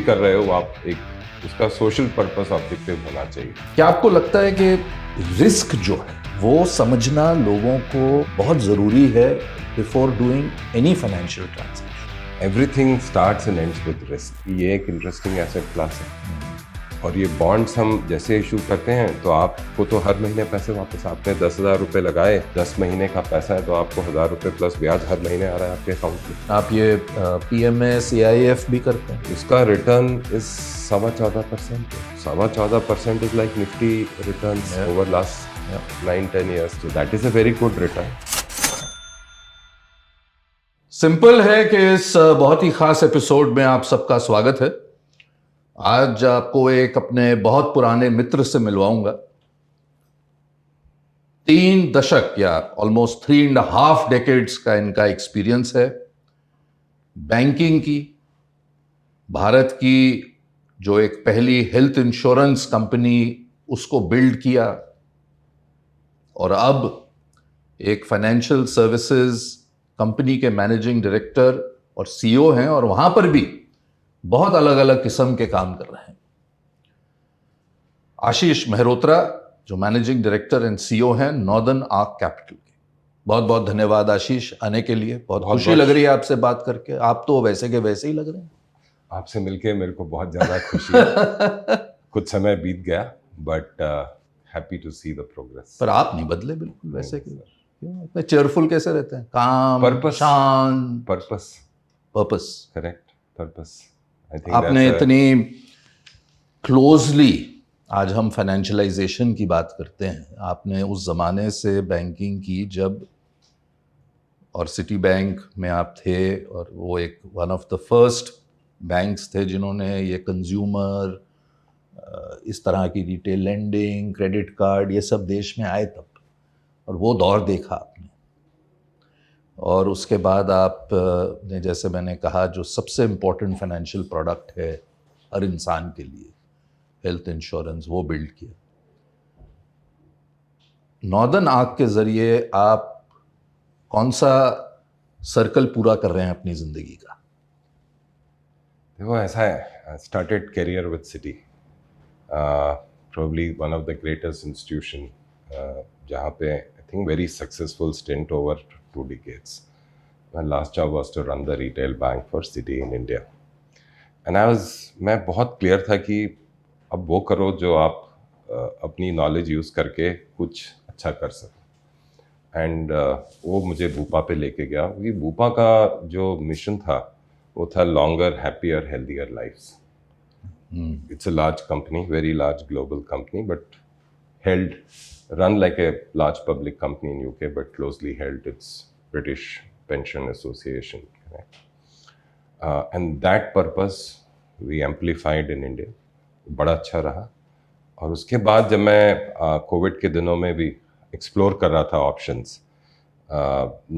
कर रहे हो आप एक उसका सोशल पर्पस ऑब्जेक्टिव होना चाहिए। क्या आपको लगता है कि रिस्क जो है वो समझना लोगों को बहुत ज़रूरी है before doing any financial transaction? Everything starts and ends with risk. ये एक इंटरेस्टिंग एसेट क्लास है और ये बॉन्ड्स हम जैसे इशू करते हैं तो आपको तो हर महीने पैसे वापस, आपने 10,000 रुपये लगाए, 10 महीने का पैसा है तो आपको 1,000 रुपये प्लस ब्याज हर महीने आ रहा है आपके अकाउंट में। आप ये PMS AIF भी करते हैं? इसका return is 14.25%। 14.25% is like Nifty returns over last 9-10 years, so that is a very good return. Simple है कि इस बहुत ही खास एपिसोड में आप सबका स्वागत है। आज आपको एक अपने बहुत पुराने मित्र से मिलवाऊंगा। 3 दशक या ऑलमोस्ट 3.5 डेकेड्स का इनका एक्सपीरियंस है बैंकिंग की, भारत की जो एक पहली हेल्थ इंश्योरेंस कंपनी उसको बिल्ड किया और अब एक फाइनेंशियल सर्विसेज कंपनी के मैनेजिंग डायरेक्टर और CEO हैं और वहां पर भी बहुत अलग अलग किस्म के काम कर रहे हैं। आशीष मेहरोत्रा जो मैनेजिंग डायरेक्टर एंड CEO हैं नॉर्दर्न आर्क कैपिटल के। बहुत बहुत धन्यवाद आशीष आने के लिए। बहुत खुशी लग रही है आपसे बात करके। आप तो वैसे के वैसे ही लग रहे हैं। आपसे मिलके मेरे को बहुत ज़्यादा खुशी है। कुछ समय बीत गया but happy to see the progress. पर आप नहीं बदले, बिल्कुल वैसे के। क्यों इतने चेयरफुल कैसे रहते हैं? काम, Purpose. शांत, purpose correct, purpose. I think आपने इतनी क्लोजली, आज हम फाइनेंशियलाइजेशन की बात करते हैं, आपने उस ज़माने से बैंकिंग की जब, और सिटी बैंक में आप थे और वो एक one of the first banks थे जिन्होंने ये कंज्यूमर, इस तरह की रिटेल लेंडिंग, क्रेडिट कार्ड, ये सब देश में आए तब, और वो दौर देखा आपने। और उसके बाद आप ने, जैसे मैंने कहा, जो सबसे इम्पोर्टेंट फाइनेंशियल प्रोडक्ट है हर इंसान के लिए, हेल्थ इंश्योरेंस, वो बिल्ड किया। नॉर्दर्न आर्क के ज़रिए आप कौन सा सर्कल पूरा कर रहे हैं अपनी ज़िंदगी का? देखो ऐसा है, started career with Citi, probably one of the greatest institution, जहाँ पे I think very successful stint over 2 decades. My last job was to run the retail bank for Citi in India. And मैं बहुत clear था कि अब वो करो जो आप अपनी नॉलेज यूज़ करके कुछ अच्छा कर सको। एंड वो मुझे भूपा पे लेके गया, क्योंकि भूपा का जो मिशन था वो था longer, happier, healthier lifes. It's a large company, very large global company, but held, run like a large public company in UK, but closely held. It's British Pension Association, correct? And that purpose we amplified in India. बड़ा अच्छा रहा। और उसके बाद जब मैं Covid के दिनों में भी एक्सप्लोर कर रहा था options,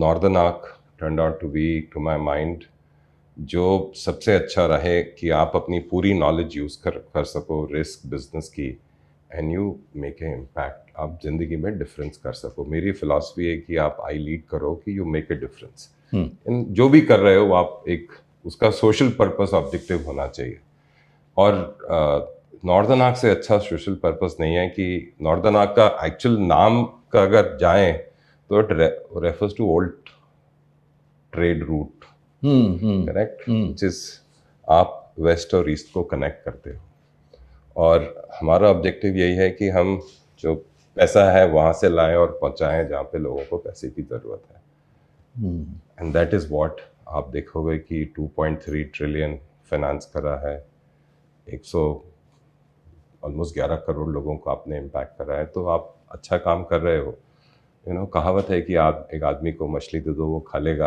Northern Arc turned out to be, to my mind, जो सबसे अच्छा रहे कि आप अपनी पूरी नॉलेज यूज़ कर सको रिस्क बिजनेस की, and you make a impact, आप जिंदगी में डिफरेंस कर सको। मेरी फिलॉसफी है कि आप आई लीड करो कि you make a difference in जो भी कर रहे हो आप, एक उसका सोशल पर्पस ऑब्जेक्टिव होना चाहिए। और नॉर्दर्न आर्क से अच्छा सोशल पर्पस नहीं है। कि नॉर्दर्न आर्क का एक्चुअल नाम का अगर जाएं तो it refers to old trade route, correct, which is आप वेस्ट और ईस्ट को कनेक्ट करते हो। और हमारा ऑब्जेक्टिव यही है कि हम जो पैसा है वहाँ से लाएं और पहुँचाएं जहाँ पे लोगों को पैसे की ज़रूरत है। एंड दैट इज़ व्हाट आप देखोगे कि 2.3 ट्रिलियन फाइनेंस करा है, 100 ऑलमोस्ट 11 करोड़ लोगों को आपने इम्पैक्ट करा है, तो आप अच्छा काम कर रहे हो। कहावत है कि आप एक आदमी को मछली दे दो वो खा लेगा,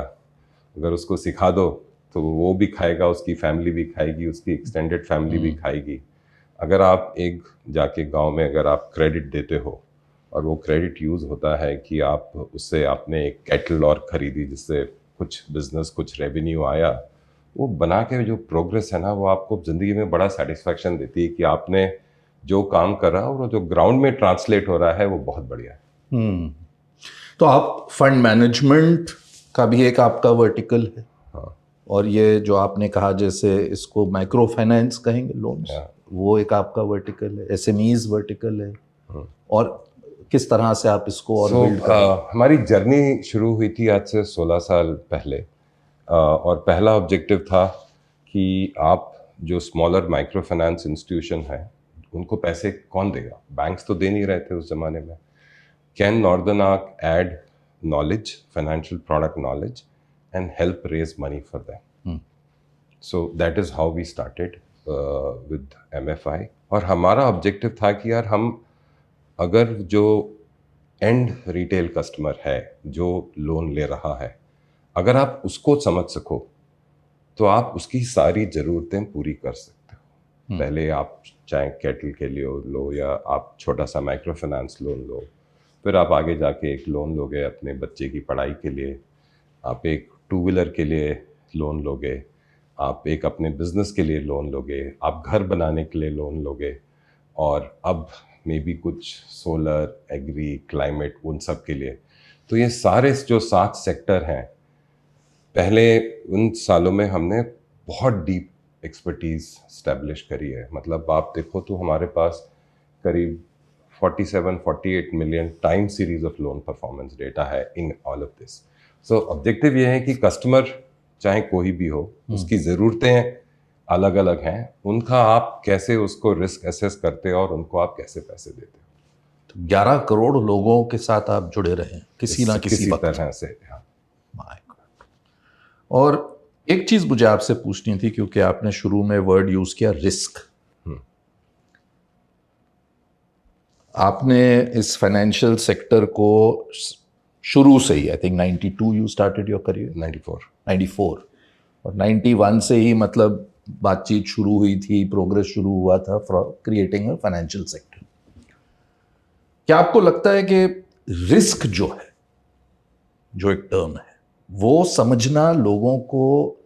अगर उसको सिखा दो तो वो भी खाएगा, उसकी फैमिली भी खाएगी, उसकी एक्सटेंडेड फैमिली भी खाएगी। अगर आप एक जाके गांव में अगर आप क्रेडिट देते हो और वो क्रेडिट यूज़ होता है कि आप उससे आपने एक कैटल और ख़रीदी जिससे कुछ बिजनेस, कुछ रेवेन्यू आया, वो बना के जो प्रोग्रेस है ना, वो आपको ज़िंदगी में बड़ा सेटिस्फैक्शन देती है कि आपने जो काम कर रहा है और जो ग्राउंड में ट्रांसलेट हो रहा है वो बहुत बढ़िया है। तो आप फंड मैनेजमेंट का भी एक आपका वर्टिकल है, हाँ, और ये जो आपने कहा जैसे इसको माइक्रो फाइनेंस कहेंगे लोन्स, Yeah. वो एक आपका वर्टिकल है, एसएमईज वर्टिकल है, Hmm. और किस तरह से आप इसको और So, बिल्ड कर हमारी जर्नी शुरू हुई थी आज से 16 साल पहले, और पहला ऑब्जेक्टिव था कि आप जो स्मॉलर माइक्रो फाइनेंस इंस्टीट्यूशन है उनको पैसे कौन देगा, बैंक्स तो दे नहीं रहे थे उस ज़माने में. Can northern arc add knowledge, financial product knowledge, and help raise money for them. So that is how we started with MFI. और हमारा ऑब्जेक्टिव था कि यार हम अगर जो एंड रिटेल कस्टमर है जो लोन ले रहा है, अगर आप उसको समझ सको तो आप उसकी सारी ज़रूरतें पूरी कर सकते हो. पहले आप चाहे कैटल के लिए लो या आप छोटा सा माइक्रो फाइनेंस लोन लो, फिर आप आगे जाके एक लोन लोगे अपने बच्चे की पढ़ाई के लिए, आप एक टू व्हीलर के लिए लोन लोगे, आप एक अपने बिजनेस के लिए लोन लोगे, आप घर बनाने के लिए लोन लोगे, और अब मे बी कुछ सोलर, एग्री, क्लाइमेट, उन सब के लिए. तो ये सारे जो 7 सेक्टर हैं, पहले उन सालों में हमने बहुत डीप एक्सपर्टीज़ स्टैब्लिश करी है. मतलब आप देखो तो हमारे पास करीब 47-48 million time series of loan performance data है in all of this. So objective ये है कि कस्टमर चाहे कोई भी हो, उसकी ज़रूरतें अलग अलग हैं, उनका आप कैसे उसको रिस्क एसेस करते हो और उनको आप कैसे पैसे देते हो. 11 करोड़ लोगों के साथ आप जुड़े रहे हैं किसी ना किसी वक्त. तरह से. हाँ. My God. और एक चीज मुझे आपसे पूछनी थी, क्योंकि आपने शुरू में वर्ड यूज किया रिस्क. आपने इस फाइनेंशियल सेक्टर को शुरू से ही, I think 92 you started your career, 94, और 91 से ही मतलब बातचीत शुरू हुई थी, प्रोग्रेस शुरू हुआ था for creating a financial sector. क्या आपको लगता है कि रिस्क जो है, जो एक टर्म है, वो समझना लोगों को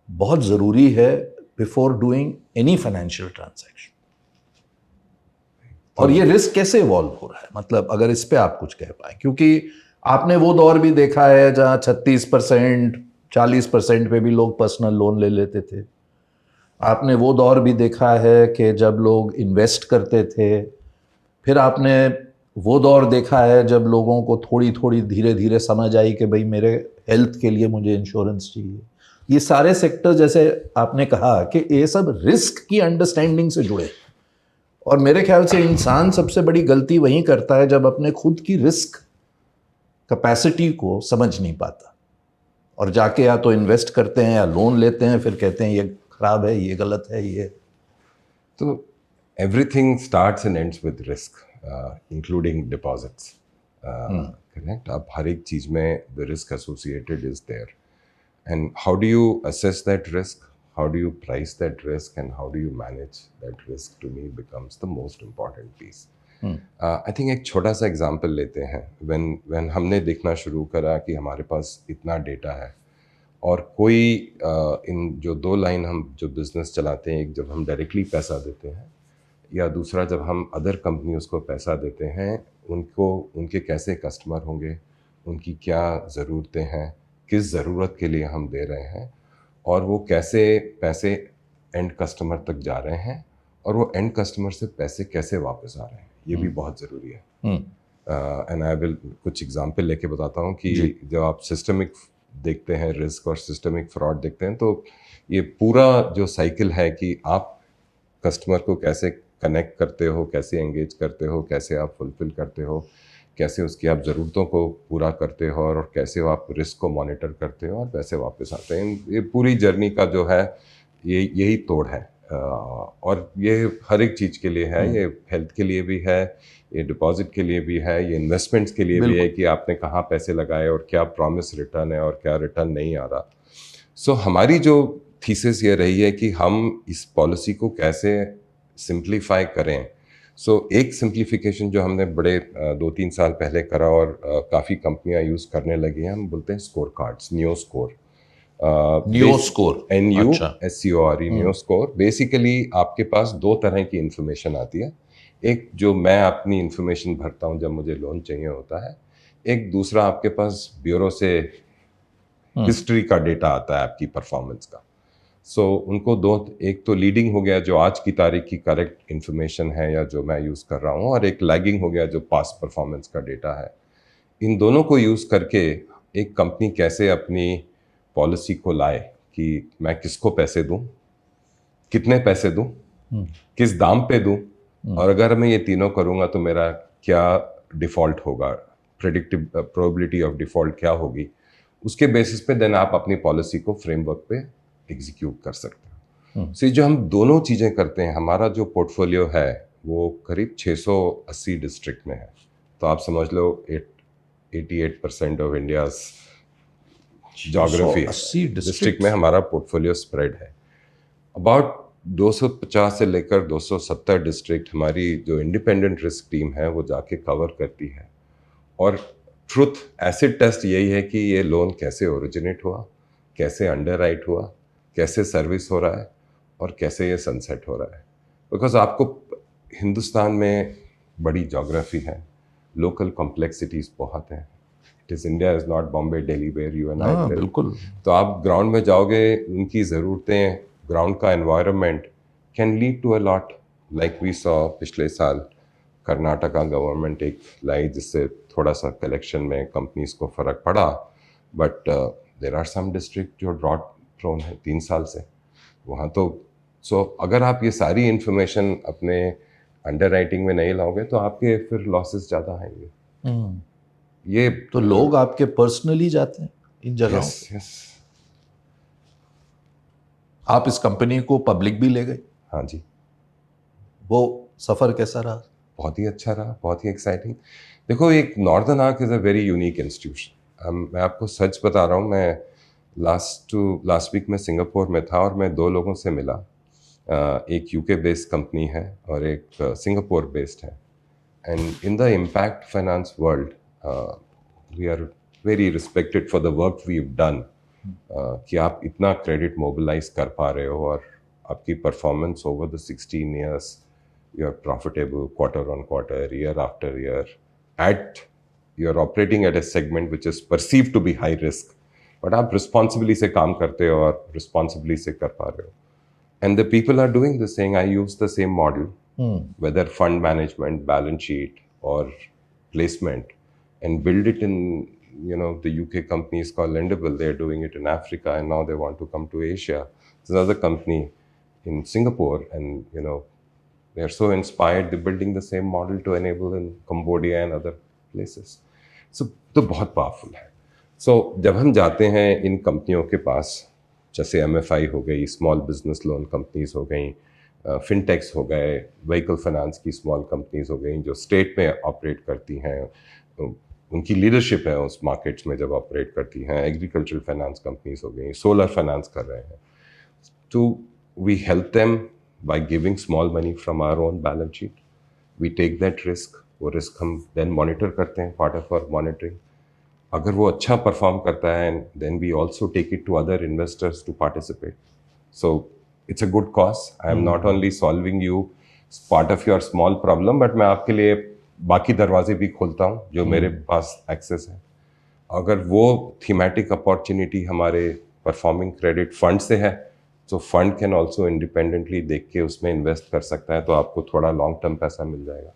बहुत जरूरी है before doing any financial transaction? और ये रिस्क कैसे इवॉल्व हो रहा है, मतलब अगर इस पे आप कुछ कह पाए, क्योंकि आपने वो दौर भी देखा है जहां 36%, 40% पे भी लोग पर्सनल लोन ले लेते थे. आपने वो दौर भी देखा है कि जब लोग इन्वेस्ट करते थे. फिर आपने वो दौर देखा है जब लोगों को थोड़ी थोड़ी धीरे धीरे समझ आई कि भाई मेरे हेल्थ के लिए मुझे इंश्योरेंस चाहिए. ये सारे सेक्टर, जैसे आपने कहा कि ये सब रिस्क की अंडरस्टैंडिंग से जुड़े, और मेरे ख्याल से इंसान सबसे बड़ी गलती वहीं करता है जब अपने खुद की रिस्क कैपेसिटी को समझ नहीं पाता, और जाके या तो इन्वेस्ट करते हैं या लोन लेते हैं, फिर कहते हैं ये खराब है, ये गलत है, ये. तो everything starts and ends with risk, including deposits. Correct. अब हर एक चीज़ में the risk associated is there, and how do you assess that risk, how do you price that risk, and how do you manage that risk, to me becomes the most important piece. I think एक छोटा सा example लेते हैं. when हमने देखना शुरू करा कि हमारे पास इतना डेटा है, और कोई इन जो 2 लाइन हम जो बिज़नेस चलाते हैं, एक जब हम डायरेक्टली पैसा देते हैं, या दूसरा जब हम अदर कंपनीज को पैसा देते हैं, उनको उनके कैसे कस्टमर होंगे, उनकी क्या ज़रूरतें हैं, किस ज़रूरत के लिए हम दे रहे हैं, और वो कैसे पैसे एंड कस्टमर तक जा रहे हैं, और वो एंड कस्टमर से पैसे कैसे वापस आ रहे हैं, ये भी बहुत ज़रूरी है. एंड आई विल कुछ एग्जांपल लेके बताता हूँ कि जब आप सिस्टमिक देखते हैं रिस्क और सिस्टमिक फ्रॉड देखते हैं, तो ये पूरा जो साइकिल है कि आप कस्टमर को कैसे कनेक्ट करते हो, कैसे एंगेज करते हो, कैसे आप फुलफिल करते हो, कैसे उसकी आप ज़रूरतों को पूरा करते हो, और कैसे आप रिस्क को मॉनिटर करते हो, और पैसे वापस आते हैं. ये पूरी जर्नी का जो है यही तोड़ है. और ये हर एक चीज़ के लिए है. ये हेल्थ के लिए भी है, ये डिपॉजिट के लिए भी है, ये इन्वेस्टमेंट्स के लिए भी है कि आपने कहाँ पैसे लगाए और क्या प्रॉमिस रिटर्न है और क्या रिटर्न नहीं आ रहा. सो हमारी जो थीसिस ये रही है कि हम इस पॉलिसी को कैसे सिंप्लीफाई करें. एक सिंप्लीफिकेशन जो हमने बड़े 2-3 साल पहले करा, और काफ़ी कंपनियां यूज़ करने लगी हैं, हम बोलते हैं score cards, neo score. NUSCORE, neo score. Basically आपके पास 2 तरह की इंफॉर्मेशन आती है. एक जो मैं अपनी इंफॉर्मेशन भरता हूँ जब मुझे लोन चाहिए होता है, एक दूसरा आपके पास ब्यूरो से हिस्ट्री का डेटा आता है आपकी परफॉर्मेंस का। सो उनको दो, एक तो लीडिंग हो गया जो आज की तारीख की करेक्ट इन्फॉर्मेशन है या जो मैं यूज़ कर रहा हूँ, और एक लैगिंग हो गया जो पास्ट परफॉर्मेंस का डेटा है। इन दोनों को यूज़ करके एक कंपनी कैसे अपनी पॉलिसी को लाए कि मैं किसको पैसे दूं, कितने पैसे दूं, किस दाम पे दूं, और अगर मैं ये तीनों करूंगा तो मेरा क्या डिफ़ॉल्ट होगा, प्रेडिक्टिव प्रोबेबिलिटी ऑफ डिफ़ॉल्ट क्या होगी, उसके बेसिस पे देन आप अपनी पॉलिसी को फ्रेमवर्क पे एग्जीक्यूट कर सकते हो। सो जो हम दोनों चीज़ें करते हैं, हमारा जो पोर्टफोलियो है वो करीब 680 डिस्ट्रिक्ट में है। तो आप समझ लो 88% ऑफ इंडियाज जोग्राफी 80 डिस्ट्रिक्ट में हमारा पोर्टफोलियो स्प्रेड है। अबाउट 250 से लेकर 270 डिस्ट्रिक्ट हमारी जो इंडिपेंडेंट रिस्क टीम है वो जाके कवर करती है। और ट्रुथ एसिड टेस्ट यही है कि ये लोन कैसे ओरिजिनेट हुआ, कैसे अंडरराइट हुआ, कैसे सर्विस हो रहा है, और कैसे ये सनसेट हो रहा है। बिकॉज आपको हिंदुस्तान में बड़ी जोग्राफी है, लोकल कॉम्प्लेक्सिटीज बहुत हैं। It is India is not Bombay, Delhi where you and I live. बिल्कुल। तो आप ग्राउंड में जाओगे, उनकी ज़रूरतें, ग्राउंड का environment can lead to a lot. Like we saw पिछले साल कर्नाटका गवर्नमेंट एक लाई जिससे थोड़ा सा कलेक्शन में कंपनीज को फ़र्क पड़ा, but there are some district जो ड्रॉट प्रोन है 3 साल से वहाँ तो। सो अगर आप ये सारी इन्फॉर्मेशन अपने अंडरराइटिंग में नहीं लाओगे तो आपके फिर लॉसेस ज़्यादा आएंगे। ये तो लोग आपके पर्सनली जाते हैं इन जगहों? Yes yes. आप इस कंपनी को पब्लिक भी ले गए, हाँ जी, वो सफर कैसा रहा? बहुत ही अच्छा रहा, बहुत ही एक्साइटिंग। देखो, एक northern arc is a very unique institution. मैं आपको सच बता रहा हूँ, मैं लास्ट वीक में सिंगापुर में था और मैं 2 लोगों से मिला। एक यूके बेस्ड कंपनी है और एक सिंगापुर बेस्ड है। And in the impact finance world we are very respected for the work we have done, कि आप इतना क्रेडिट मोबिलाइज कर पा रहे हो और आपकी performance over the 16 years, you are profitable quarter on quarter, year after year, you're operating at a segment which is perceived to be high risk, but आप responsibly से काम करते हो और responsibly से कर पा रहे हो। And the people are doing this, saying I use the same model, whether fund management, balance sheet or placement, and build it in, the UK company is called Lendable. They're doing it in Africa and now they want to come to Asia. There's another company in Singapore and, they're so inspired, they're building the same model to enable in Cambodia and other places. So, तो बहुत powerful है। So, जब हम जाते हैं इन कंपनियों के पास, जैसे MFI हो गई, स्मॉल बिजनेस लोन कंपनीज हो गई, फिनटेक्स हो गए, व्हीकल फाइनेंस की स्मॉल कंपनीज हो गई जो स्टेट में ऑपरेट करती हैं, उनकी लीडरशिप है उस मार्केट्स में जब ऑपरेट करती हैं, एग्रीकल्चरल फाइनेंस कंपनीज हो गई, सोलर फाइनेंस कर रहे हैं, तो we help them by giving small money from our own balance sheet. We take that risk, वो risk हम then monitor करते हैं, part of our monitoring. अगर वो अच्छा perform करता है, and then we also take it to other investors to participate. So it's a good cause. I am not only solving you part of your small problem, but मैं आपके लिए बाकी दरवाजे भी खोलता हूँ जो मेरे पास access है। अगर वो thematic opportunity हमारे performing credit fund से है, तो फंड कैन ऑल्सो इंडिपेंडेंटली देख के उसमें इन्वेस्ट कर सकता है, तो आपको थोड़ा लॉन्ग टर्म पैसा मिल जाएगा।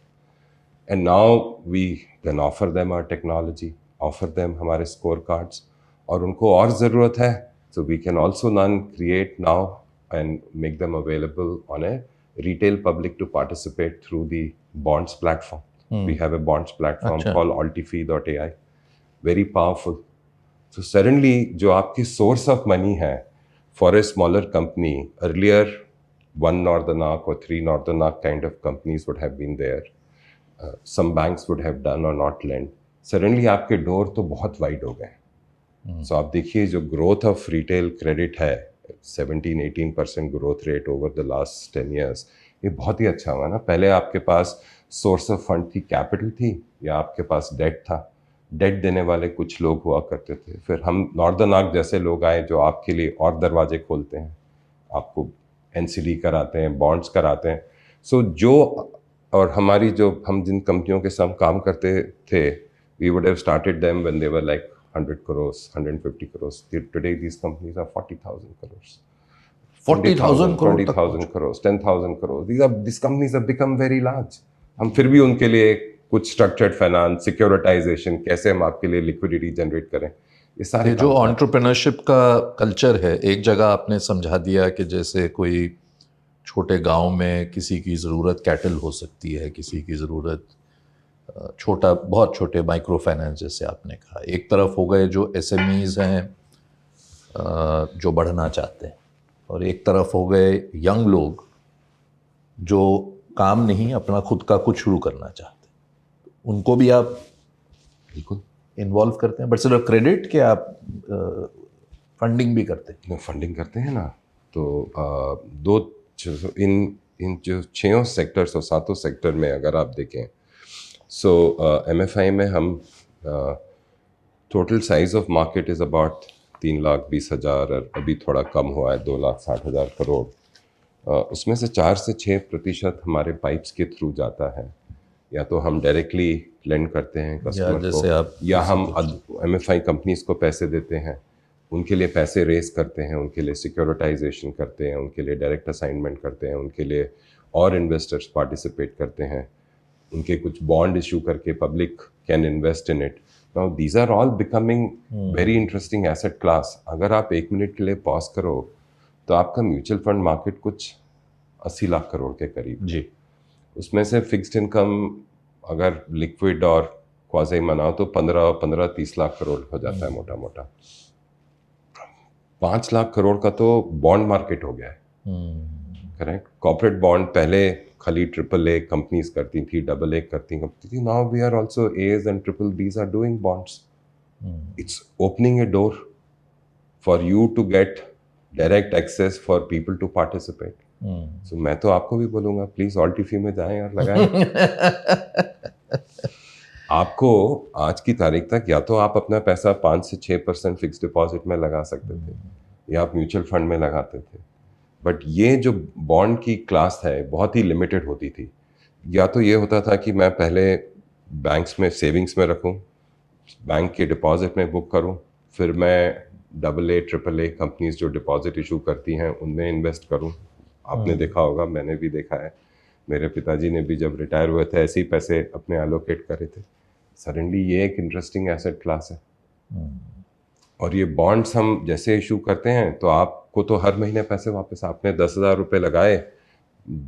And now we can offer them our technology, offer them हमारे स्कोर कार्ड्स, और उनको और ज़रूरत है तो we can also non create now and make them available on a retail public to participate through the bonds platform. We have a bonds platform called altifee.ai, very powerful. तो suddenly जो आपकी source of money है for a smaller company, earlier 1 Northern Arc or 3 Northern Arc kind of companies would have been there. Some banks would have done or not lend. Suddenly आपके door तो बहुत wide हो गए। So आप देखिए जो growth of retail credit है, 17-18% growth rate over the last 10 years, ये बहुत ही अच्छा हुआ ना। पहले आपके पास सोर्स ऑफ फंड थी, कैपिटल थी, या आपके पास डेट था, डेट देने वाले कुछ लोग हुआ करते थे। फिर हम नॉर्दर्न आर्क जैसे लोग आए जो आपके लिए और दरवाजे खोलते हैं, आपको NCD कराते हैं, बॉन्ड्स कराते हैं। सो जो और हमारी जो हम जिन कंपनियों के साथ काम करते थे, we would have started them when they were like 100 crores, 150 crores. Today these companies are 40,000 crores. 40,000 crore तक 20,000 crores, 10,000 crores. These companies have become very large. हम फिर भी उनके लिए कुछ स्ट्रक्चर्ड फाइनेंस, सिक्योरिटाइजेशन, कैसे हम आपके लिए लिक्विडिटी जनरेट करें, ये सारे ये जो एंटरप्रेन्योरशिप का कल्चर है, एक जगह आपने समझा दिया कि जैसे कोई छोटे गांव में किसी की ज़रूरत कैटल हो सकती है, किसी की ज़रूरत छोटा, बहुत छोटे माइक्रो फाइनेंस जैसे आपने कहा। एक तरफ हो गए जो एसएमईज हैं जो बढ़ना चाहते हैं, और एक तरफ हो गए यंग लोग जो काम नहीं अपना खुद का कुछ शुरू करना चाहते हैं। उनको भी आप बिल्कुल इन्वॉल्व करते हैं, बट सिर्फ क्रेडिट के आप फंडिंग भी करते हैं? फंडिंग करते हैं ना। तो दो इन जो 6 सेक्टर्स और 7 सेक्टर में अगर आप देखें, सो MFI में हम total size of market is about 3,20,000 और अभी थोड़ा कम हुआ है 2,60,000 करोड़। उसमें से 4 से 6% हमारे पाइप्स के थ्रू जाता है, या तो हम डायरेक्टली लेंड करते हैं कस्टमर को, या हम MFI कंपनीज को पैसे देते हैं, उनके लिए पैसे रेस करते हैं, उनके लिए सिक्योरिटाइजेशन करते हैं, उनके लिए डायरेक्ट असाइनमेंट करते हैं, उनके लिए और इन्वेस्टर्स पार्टिसिपेट करते हैं, उनके कुछ बॉन्ड इशू करके public can invest in it. Now these are all becoming very interesting asset class. अगर आप 1 मिनट के लिए पॉज करो तो आपका म्यूचुअल फंड मार्केट कुछ 80 लाख करोड़ के करीब जी। उसमें से फिक्स्ड इनकम अगर लिक्विड और क्वाज़ी मनाओ तो 15-30 लाख करोड़ हो जाता है मोटा मोटा। 5 लाख करोड़ का तो बॉन्ड मार्केट हो गया है, करेक्ट। कॉर्पोरेट बॉन्ड पहले खाली AAA कंपनीज करती थी, AA करती थी। Now we are also A's and BBBs are doing bonds. It's opening a door for you to get direct access for people to participate. So मैं तो आपको भी बोलूँगा प्लीज़ ऑल्टीफी में जाएं और लगाएं। आपको आज की तारीख तक या तो आप अपना पैसा 5 से 6% फिक्स डिपॉजिट में लगा सकते थे, या आप म्यूचुअल फंड में लगाते थे। बट ये जो बॉन्ड की क्लास है बहुत ही लिमिटेड होती थी। या तो ये होता था कि मैं पहले बैंक्स में सेविंग्स में रखूं, बैंक के डिपॉजिट में बुक करूं, फिर मैं AA AAA कंपनीज जो डिपॉजिट इशू करती हैं उनमें इन्वेस्ट करूं। आपने देखा होगा, मैंने भी देखा है, मेरे पिताजी ने भी जब रिटायर हुए थे ऐसे ही पैसे अपने एलोकेट करे थे। सडनली ये एक इंटरेस्टिंग एसेट क्लास है। और ये बॉन्ड्स हम जैसे इशू करते हैं तो आपको तो हर महीने पैसे वापस, आपने 10,000 रुपये लगाए,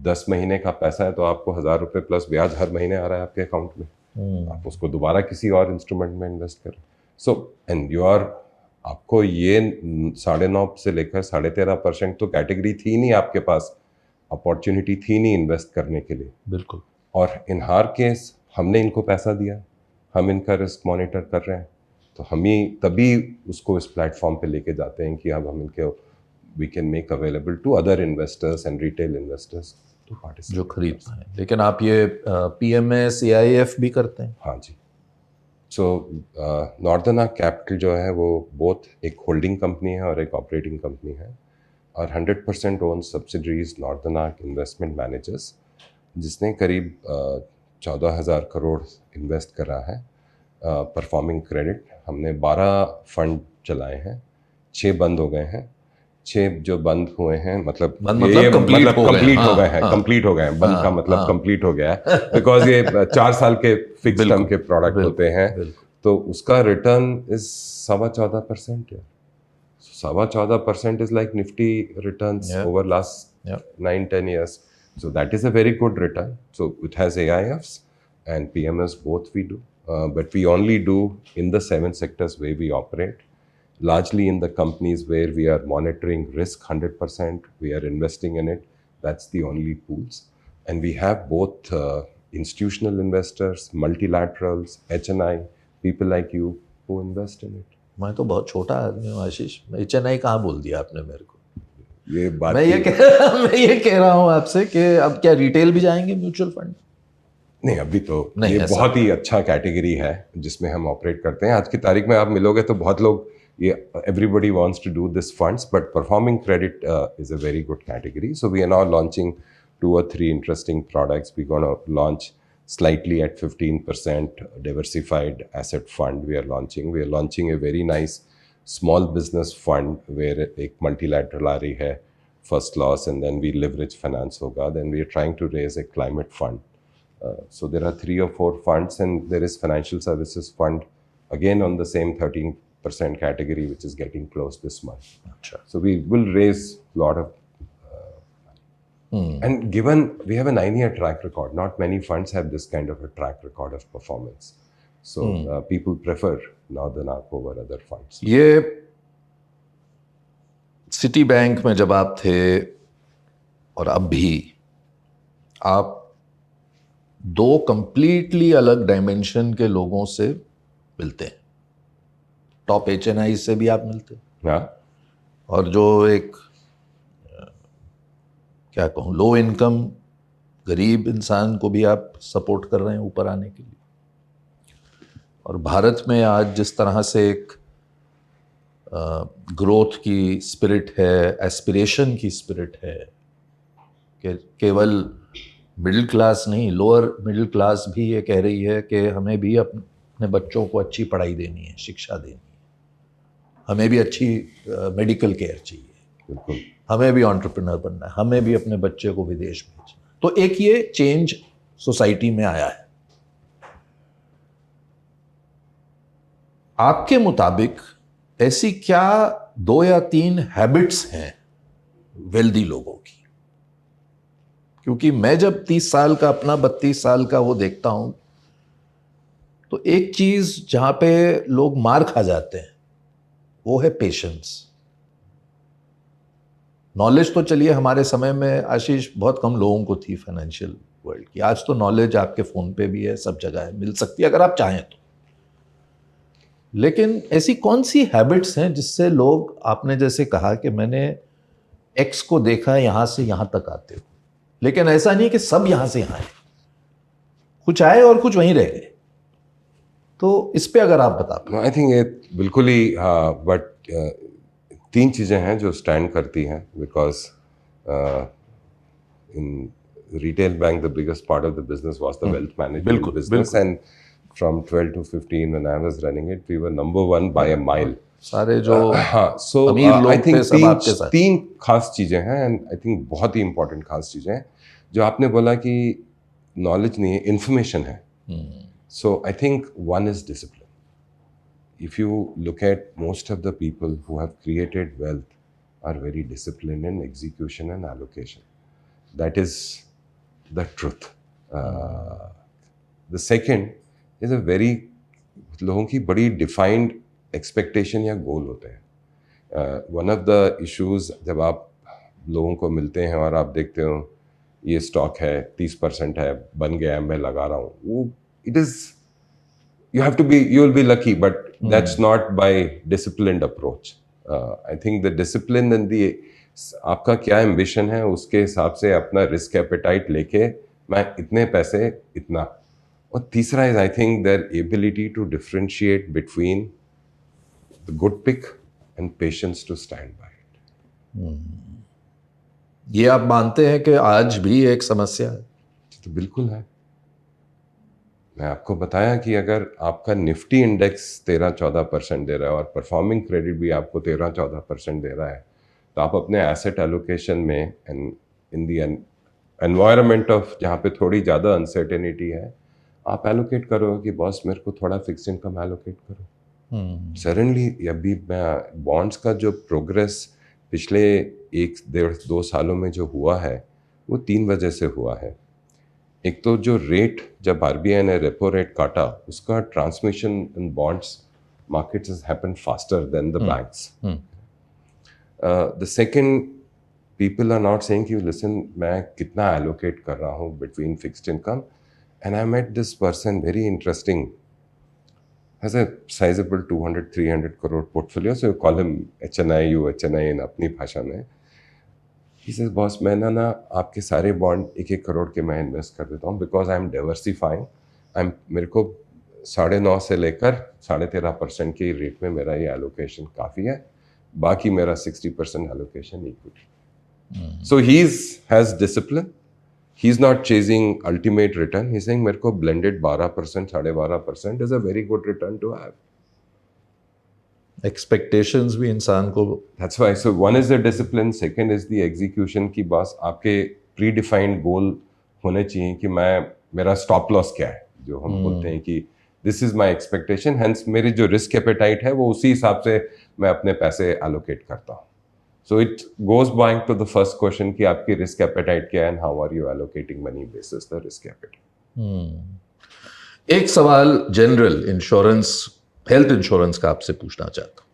10 महीने का पैसा है तो आपको 1,000 रुपये प्लस ब्याज हर महीने आ रहा है आपके अकाउंट में। आप उसको दोबारा किसी और इंस्ट्रूमेंट में इन्वेस्ट करें। सो एंड आपको ये 9.5 से लेकर 13.5% तो कैटेगरी थी नहीं आपके पास, अपॉर्चुनिटी थी नहीं इन्वेस्ट करने के लिए। बिल्कुल। और इन हर केस हमने इनको पैसा दिया, हम इनका रिस्क मॉनिटर कर रहे हैं, तो हम ही तभी उसको इस प्लेटफॉर्म पे लेके जाते हैं कि अब हम इनके we can make available to other investors and retail investors to participate जो खरीदते हैं। लेकिन आप ये PMS AIF भी करते हैं? हाँ जी। सो नॉर्दर्न आर्क कैपिटल जो है वो बोथ एक होल्डिंग कंपनी है और एक ऑपरेटिंग कंपनी है, और 100% own subsidiaries northern arc investment managers, जिसने करीब 14,000 करोड़ इन्वेस्ट करा है परफॉर्मिंग क्रेडिट। हमने 12 फंड चलाए हैं, 6 बंद हो गए हैं। 6 जो बंद हुए हैं मतलब कंप्लीट हो गए हैं, कंप्लीट हो गए हैं। बंद का मतलब कंप्लीट हो गया है, बिकॉज ये 4 साल के फिक्स टर्म के प्रोडक्ट होते हैं, तो उसका रिटर्न इज 14.25% है। 14.25% is like nifty returns over last 9-10 years. So that is a very good return. So it has AIFs and PMS, both we do. But we only do in the 7 sectors where we operate. Largely in the companies where we are monitoring risk 100%, we are investing in it. That's the only pools. And we have both institutional investors, multilaterals, HNI, people like you who invest in it. मैं तो बहुत छोटा आदमी हूँ आशीष, HNI कहाँ बोल दिया आपने मेरे को? ये बात मैं ये कह रहा हूँ आपसे कि अब क्या रिटेल भी जाएंगे म्यूचुअल फंड? नहीं, अभी तो ये बहुत ही अच्छा कैटेगरी है जिसमें हम ऑपरेट करते हैं। आज की तारीख में आप मिलोगे तो बहुत लोग ये everybody wants to do this funds, but performing credit is a very good category. So we are now launching 2 or 3 interesting products. We're going to launch slightly at 15% diversified asset fund we are launching. We are launching a very nice small business fund where एक multilateral आ रही है first loss and then we leverage finance होगा. Then we are trying to raise a climate fund. So there are 3 or 4 funds and there is financial services fund again on the same 13% category which is getting closed this month. अच्छा. So we will raise a lot of and given we have a 9-year track record, not many funds have this kind of a track record of performance. So people prefer Northern Arc over other funds. ये city bank में जब आप थे और अब भी आप 2 completely अलग डायमेंशन के लोगों से मिलते हैं. टॉप HNI से भी आप मिलते हैं हाँ, और जो एक क्या कहूँ लो इनकम गरीब इंसान को भी आप सपोर्ट कर रहे हैं ऊपर आने के लिए. और भारत में आज जिस तरह से एक ग्रोथ की स्पिरिट है, एस्पिरेशन की स्पिरिट है कि केवल मिडिल क्लास नहीं, लोअर मिडिल क्लास भी ये कह रही है कि हमें भी अपने बच्चों को अच्छी पढ़ाई देनी है, शिक्षा देनी है, हमें भी अच्छी मेडिकल केयर चाहिए, बिल्कुल. हमें भी एंटरप्रेन्योर बनना है, हमें भी अपने बच्चे को विदेश भेजना. तो एक ये चेंज सोसाइटी में आया है. आपके मुताबिक ऐसी क्या 2 या 3 हैबिट्स हैं वेल्दी लोगों की? क्योंकि मैं जब 30 साल का अपना 32 साल का वो देखता हूं तो एक चीज जहां पे लोग मार खा जाते हैं वो है पेशेंस. नॉलेज तो चलिए हमारे समय में आशीष बहुत कम लोगों को थी फाइनेंशियल वर्ल्ड की. आज तो नॉलेज आपके फोन पे भी है, सब जगह है, मिल सकती है अगर आप चाहें तो. लेकिन ऐसी कौन सी हैबिट्स हैं जिससे लोग, आपने जैसे कहा कि मैंने एक्स को देखा यहां से यहां तक आते हो, लेकिन ऐसा नहीं कि सब यहां से यहां आए, कुछ आए और कुछ वहीं रह गए. तो इस पे अगर आप बता पाए. आई थिंक ये बिल्कुल ही बट 3 चीज़ें हैं जो स्टैंड करती हैं because in retail bank the biggest part of the business was the wealth management business and from 12 to 15 when I was running it, we were number 1 by a mile. सारे जो हाँ, so I think 3 खास चीज़ें हैं and I think बहुत ही important खास चीज़ें हैं. जो आपने बोला कि knowledge नहीं है, information है. So I think one is discipline. If you look at most of the people who have created wealth are very disciplined in execution and allocation. That is the truth. The second is a very लोगों की बड़ी defined expectation या गोल होते हैं. One of the issues जब आप लोगों को मिलते हैं और आप देखते हो ये स्टॉक है 30% है, बन गया, मैं लगा रहा हूँ, वो it is you will be lucky, but that's not by disciplined approach. I think the discipline and the आपका क्या एम्बिशन है उसके हिसाब से अपना रिस्क एपेटाइट लेके मैं इतने पैसे इतना. और तीसरा is I think their ability to differentiate between the good pick and patience to stand by it. ये आप मानते हैं कि आज भी एक समस्या है? तो बिल्कुल है. मैं आपको बताया कि अगर आपका निफ्टी इंडेक्स 13-14% दे रहा है और परफॉर्मिंग क्रेडिट भी आपको 13-14% दे रहा है, तो आप अपने एसेट एलोकेशन में and in the environment of जहाँ पे थोड़ी ज़्यादा अनसर्टेनिटी है, आप एलोकेट करो कि बॉस मेरे को थोड़ा फिक्स इनकम एलोकेट करो. सडनली अभी बॉन्ड्स का जो प्रोग्रेस पिछले 1-1.5-2 सालों में जो हुआ है वो 3 वजह से हुआ है. एक तो जो रेट जब आरबीआई ने रेपो रेट काटा उसका transmission in bonds markets has happened faster than the banks. The second, people are not saying कि लिसन मैं कितना एलोकेट कर रहा हूँ between fixed income. And I met this person, very interesting, has a sizable 200-300 crore portfolio. So you call him HNI in अपनी भाषा में. He says, boss, मैं ना आपके सारे बॉन्ड 1-1 करोड़ के मैं इन्वेस्ट कर देता हूँ because I am diversifying. मेरे को 9.5 से लेकर 13.5% के रेट में मेरा ये एलोकेशन काफ़ी है. बाकी मेरा 60% allocation equity. So he has discipline. he's not chasing ultimate return. He's saying मेरे को blended 12%, 12.5% is a very good return to have. Expectations भी इंसान को That's why. So one is the discipline, second is the execution की बस आपके predefined goal होने चाहिए कि मेरा stop loss क्या है, जो हम बोलते हैं कि this is my expectation, hence मेरी जो risk appetite है वो उसी हिसाब से मैं अपने पैसे allocate करता हूँ. So it goes back to the first question कि आपकी risk appetite क्या है and how are you allocating money basis the risk appetite. एक सवाल जनरल इंश्योरेंस, हेल्थ इंश्योरेंस का आपसे पूछना चाहता हूं.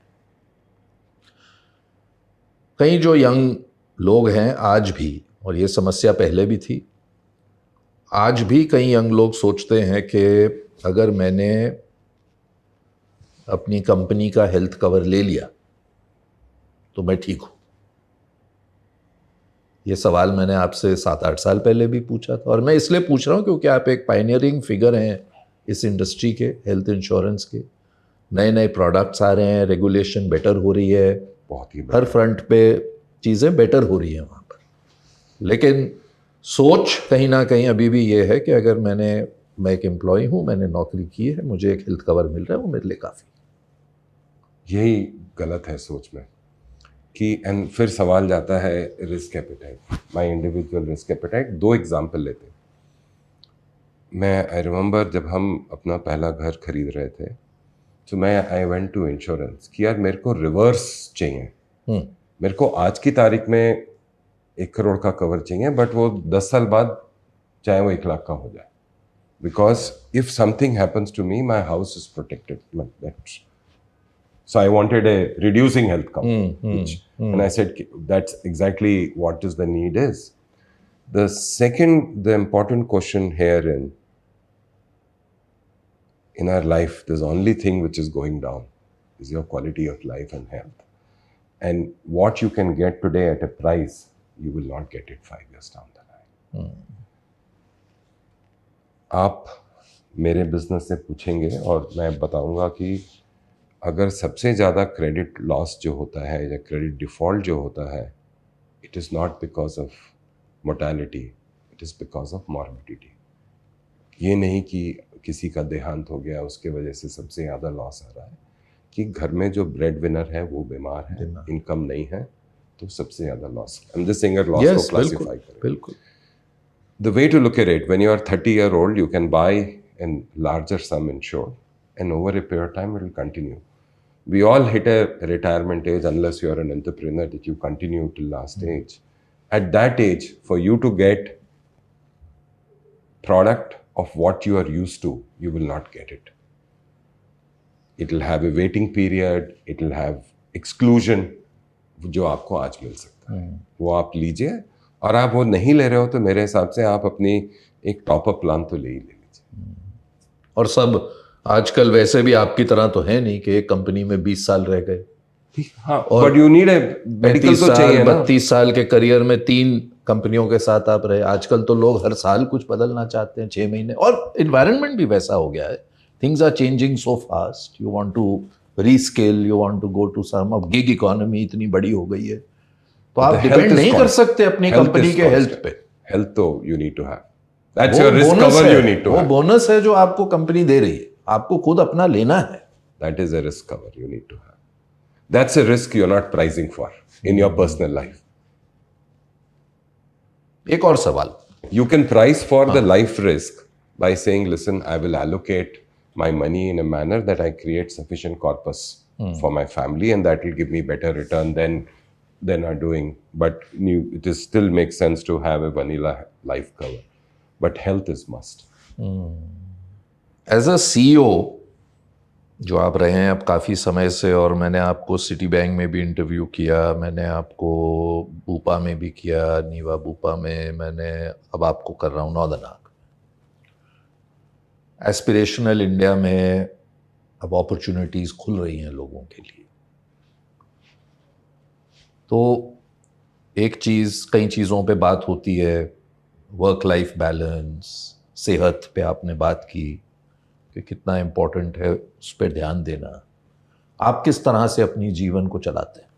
कई जो यंग लोग हैं आज भी, और ये समस्या पहले भी थी, आज भी कई यंग लोग सोचते हैं कि अगर मैंने अपनी कंपनी का हेल्थ कवर ले लिया तो मैं ठीक हूं. ये सवाल मैंने आपसे 7-8 साल पहले भी पूछा था, और मैं इसलिए पूछ रहा हूं क्योंकि आप एक पायनियरिंग फिगर हैं इस इंडस्ट्री के, हेल्थ इंश्योरेंस के. नए नए प्रोडक्ट्स आ रहे हैं, रेगुलेशन बेटर हो रही है, बहुत ही हर फ्रंट पे चीज़ें बेटर हो रही हैं वहाँ पर. लेकिन सोच कहीं ना कहीं अभी भी ये है कि अगर मैं एक एम्प्लॉय हूँ, मैंने नौकरी की है, मुझे एक हेल्थ कवर मिल रहा है, वो मेरे लिए काफ़ी. यही गलत है सोच में कि, एंड फिर सवाल जाता है risk appetite, my individual risk appetite. 2 example लेते हैं. मैं आई रिमेंबर जब हम अपना पहला घर खरीद रहे थे, तो आई वेंट टू इंश्योरेंस कि यार मेरे को रिवर्स चाहिए. मेरे को आज की तारीख में 1 करोड़ का कवर चाहिए, बट वो 10 साल बाद चाहे वो 1 लाख का हो जाए, because if something happens to me my house is protected. So I wanted a reducing health cover, and I said that's exactly what is the need is. The important question here in our life, there's only thing which is going down is your quality of life and health. And what you can get today at a price, you will not get it 5 years down the line. आप मेरे business से पूछेंगे और मैं बताऊंगा कि अगर सबसे ज़्यादा क्रेडिट लॉस जो होता है या क्रेडिट डिफ़ॉल्ट जो होता है, it is not because of mortality, it is because of morbidity. ये नहीं कि किसी का देहांत हो गया उसके वजह से सबसे ज़्यादा लॉस आ रहा है, कि घर में जो ब्रेड विनर है वो बीमार है, इनकम नहीं है, तो सबसे ज़्यादा loss. I am just saying loss को क्लासिफाई करें. बिल्कुल. The way to look at it, when you are 30 year old, you can buy a larger sum insured, and over a period of time it will continue. We all hit a retirement age, unless you are an entrepreneur, that you continue till last age. At that age, for you to get product of what you are used to, you will not get it. It will have a waiting period, it will have exclusion, जो आपको आज मिल सकता है वो आप लीजिए. और आप वो नहीं ले रहे हो तो मेरे हिसाब से आप अपनी एक टॉप अप प्लान तो ले ही ले लीजिए. और सब आजकल वैसे भी आपकी तरह तो है नहीं कि एक कंपनी में 20 साल रह गए. हाँ, but you need a medical तो चाहिए ना. 32 साल के करियर में 3 कंपनियों के साथ आप रहे. आजकल तो लोग हर साल कुछ बदलना चाहते हैं, 6 महीने. और इन्वायरमेंट भी वैसा हो गया है. Things are changing so fast. You want to reskill, you want to go to some of gig economy इतनी बड़ी हो गई है, तो आप डिपेंड नहीं कर सकते अपनी कंपनी के हेल्थ पे. हेल्थ तो you need to have. That's your risk cover you need to have. वो बोनस है जो आपको कंपनी दे रही है, आपको खुद अपना लेना है. That is a risk cover you need to have. That's a risk you are not pricing for in your personal life. एक और सवाल. You can price for the life risk by saying, listen, I will allocate my money in a manner that I create sufficient corpus for my family, and that will give me better return than are doing. But it is still makes sense to have a vanilla life cover. But health is must. As a CEO, जो आप रहे हैं अब काफ़ी समय से, और मैंने आपको सिटी बैंक में भी इंटरव्यू किया, मैंने आपको बूपा में भी किया, नीवा बूपा में, मैंने अब आपको कर रहा हूँ नॉर्दर्न आर्क. एस्पिरेशनल इंडिया में अब अपॉर्चुनिटीज़ खुल रही हैं लोगों के लिए. तो एक चीज़, कई चीज़ों पे बात होती है, वर्क लाइफ बैलेंस, सेहत पे आपने बात की कि कितना इम्पोर्टेंट है उस पर ध्यान देना. आप किस तरह से अपनी जीवन को चलाते हैं?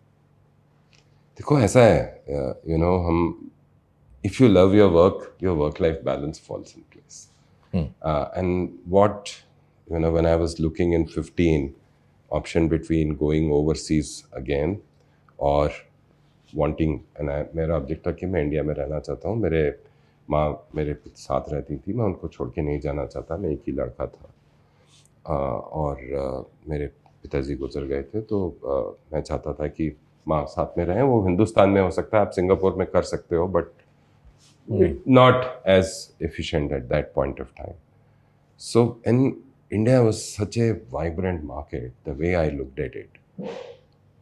देखो ऐसा है, हम if you love your work-life balance falls in place. And what, when I was looking in 15, option between going overseas again or wanting, मेरा ऑब्जेक्ट था कि मैं इंडिया में रहना चाहता हूँ, मेरे माँ मेरे साथ रहती थी, मैं उनको छोड़ के नहीं जाना चाहता, मैं एक ही लड़का था और मेरे पिताजी गुजर गए थे, तो मैं चाहता था कि माँ साथ में रहें। वो हिंदुस्तान में हो सकता है, आप सिंगापुर में कर सकते हो, but not as efficient at that point of time. So in India was such a vibrant market, the way I looked at it.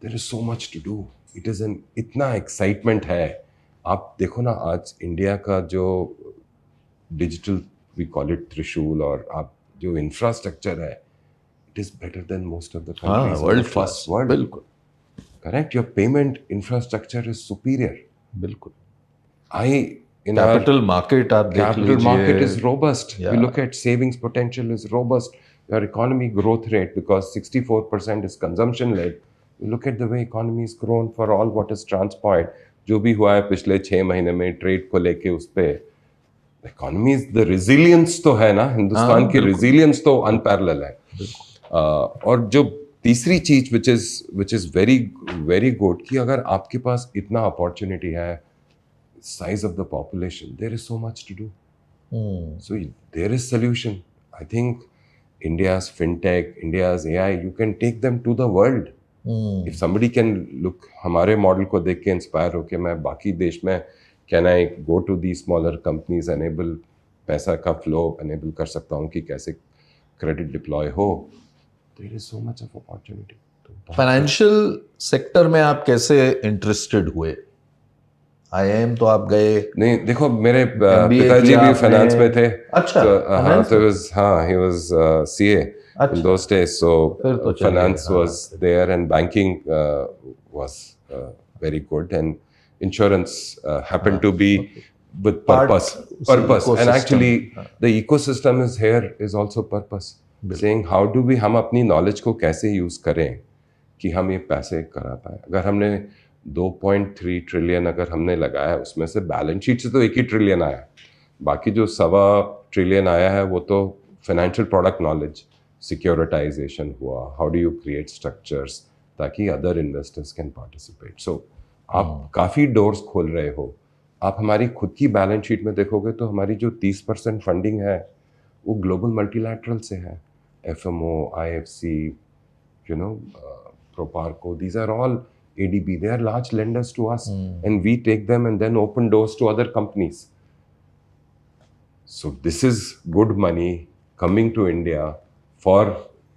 There is so much to do. It is इतना excitement है। आप देखो ना, आज India का जो digital, we call it त्रिशूल, और आप जो इंफ्रास्ट्रक्चर है, it is better than most of the countries in world the class, first world. बिल्कुल Correct? Your payment infrastructure is superior. बिल्कुल। In our कैपिटल मार्केट आप देख capital लीजिए, market is robust. Yeah. You look at savings potential is robust. Your economy growth rate, because 64% is consumption led. You look at the way economy has grown for all what is transpired. जो भी हुआ है पिछले 6 महीने में trade को लेके, उस पे इकोनॉमी, द resilience तो है ना, हिंदुस्तान की resilience तो अनपैरेलल है। और जो तीसरी चीज which is very very good, कि अगर आपके पास इतना अपॉर्चुनिटी है, size of the population, there is so much to do. So there is solution. I think India's fintech, India's AI, you can take them to the world. If somebody can look, हमारे model को देख के inspire होके मैं बाकी देश में, can I go to these smaller companies, enable पैसा का फ्लो enable कर सकता हूँ कि कैसे क्रेडिट डिप्लॉय हो. There is so much of opportunity. Financial sector में आप कैसे इंटरेस्टेड हुए? IIM तो आप गए नहीं, देखो मेरे MBA पिताजी किया भी आपने? फाइनेंस में थे। अच्छा, तो finance तो में? he was CA अच्छा। in those days, so फिर तो चलिए, finance हाँ, was there and banking was very good, and insurance happened to be with Part purpose. उसी And ecosystem, actually हाँ। the ecosystem is here is also purpose, saying how do we, हम अपनी knowledge को कैसे use करें कि हम ये पैसे करा पाए। अगर हमने 2.3 ट्रिलियन अगर हमने लगाया, उसमें से बैलेंस शीट से तो 1 ही ट्रिलियन आया, बाकी जो 1.25 ट्रिलियन आया है वो तो फाइनेंशियल प्रोडक्ट नॉलेज, सिक्योरिटाइजेशन हुआ, how do you create structures ताकि अदर इन्वेस्टर्स कैन पार्टिसिपेट। सो आप काफ़ी डोर्स खोल रहे हो। आप हमारी खुद की बैलेंस शीट में देखोगे तो हमारी जो 30% फंडिंग है वो ग्लोबल मल्टीलैटरल से है, FMO, IFC, Proparco, these are all ADB, they are large lenders to us, and we take them and then open doors to other companies. So this is good money coming to India for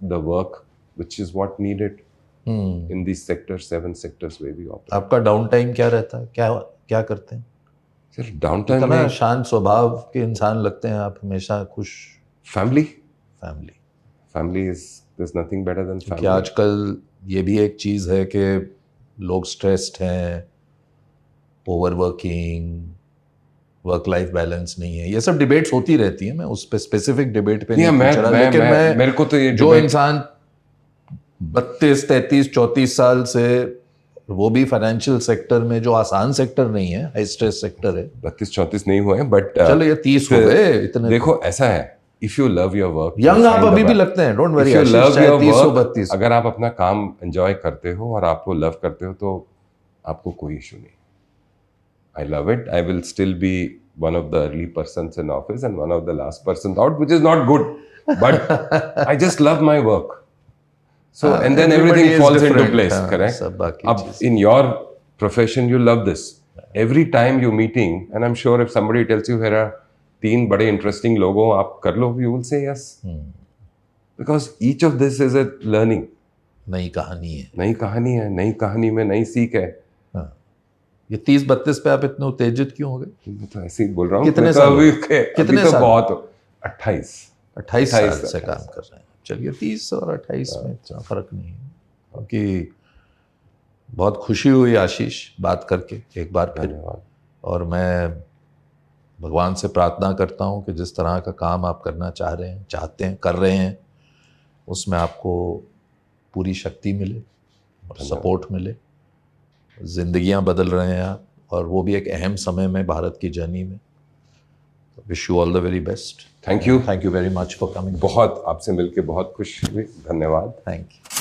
the work which is what needed in these sectors, 7 sectors where we operate. आपका down time क्या रहता है? क्या करते हैं? Sir, downtime इतना में शांत स्वभाव के इंसान लगते हैं आप, हमेशा खुश। family is, there's nothing better than family. कि आजकल ये भी एक चीज़ है कि लोग स्ट्रेस्ड हैं, ओवरवर्किंग, वर्क लाइफ बैलेंस नहीं है, ये सब डिबेट्स होती रहती हैं। मैं उस पे स्पेसिफिक डिबेट पे नहीं पूछ रहा, लेकिन मैं मेरे को तो ये जो इंसान 32, 33, 34 साल से, वो भी फाइनेंशियल सेक्टर में, जो आसान सेक्टर नहीं है, हाई स्ट्रेस सेक्टर है। 32-34 नहीं हुए, बट चलो ये 30 हो गए इतने। देखो ऐसा है, if you love your work, young आप अभी भी लगते हैं, don't worry, if you love your 30 हो वर्क, 32, अगर आप अपना काम एंजॉय करते हो और आपको लव करते हो तो आपको कोई इशू नहीं। I love it, I will still be one of the early persons in office and one of the last persons out, which is not good, but I just love my work. So and then everything falls into place, correct? Up in your profession you love this. Every time you meeting, and I'm sure if somebody tells you here are 3 बड़े interesting लोगों, आप कर लो, you will say yes. Because each of this is a learning. नई कहानी है, नई कहानी में नई सीख है। ये 30-32 पे आप इतने उत्तेजित क्यों हो गए? मैं तो ऐसे ही बोल रहा हूँ। कितने साल? अभी तो बहुत 28 साल से काम कर रहे हैं। चलिए 30 और 28 में इतना फर्क नहीं है। क्योंकि बहुत खुशी हुई आशीष बात करके एक बार फिर, और मैं भगवान से प्रार्थना करता हूँ कि जिस तरह का काम आप करना चाहते हैं, कर रहे हैं, उसमें आपको पूरी शक्ति मिले और सपोर्ट मिले। जिंदगियां बदल रहे हैं आप, और वो भी एक अहम समय में भारत की जर्नी में। Wish you all the very best. Thank you very much for coming. बहुत आपसे मिलके बहुत खुश हुई, धन्यवाद। Thank you.